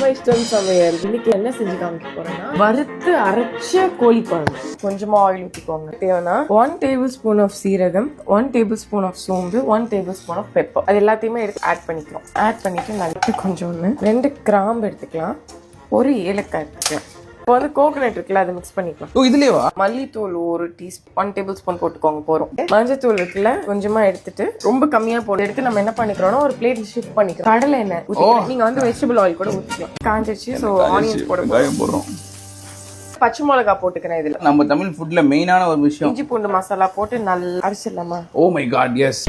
இஷ்டம் சமையல். இன்னைக்கு என்ன செஞ்சு காமிக்க போறேன்னா வறுத்து அரைச்ச கோழி குழம்பு. கொஞ்சமா ஆயில் ஊற்றிக்கோங்க. தேவைன்னா 1 tablespoon ஆஃப் சீரகம், 1 tablespoon ஆஃப் சோம்பு, 1 tablespoon ஆஃப் பெப்பர். அது எல்லாத்தையுமே எடுத்து ஆட் பண்ணிக்கலாம். ஆட் பண்ணிட்டு நல்லா கொஞ்சோன்னு 2 கிராம்பு எடுத்துக்கலாம், ஒரு ஏலக்காய் எடுத்துக்கலாம். இப்போ வந்து கோகனட் இருக்குல்ல, அதை மிக்ஸ் பண்ணிக்கலாம். இதுலயேவா? மல்லித்தூள் 1 tablespoon போட்டுக்கோங்க போறோம். மஞ்சத்தூள் இருக்குல்ல கொஞ்சமா எடுத்துட்டு ரொம்ப கம்மியா போட்டு எடுத்து நம்ம என்ன பண்ணிக்கிறோம்னா ஒரு பிளேட் ஷிஃப்ட் பண்ணிக்கிறோம். கடலை எண்ணெய் ஊத்திக்கலாம். நீங்க வந்து வெஜிடபிள் ஆயில் கூட ஊத்திக்கலாம். காஞ்சிச்சு. சோ ஆனியன்ஸ் போடுறோம். பச்சை மிளகா போட்டுக்கிறேன். இதுல நம்ம தமிழ் ஃபுட்ல மெயினான ஒரு விஷயம் இஞ்சி பூண்டு மசாலா போட்டு நல்லா அரைச்சிடலாமா? Oh my God, S.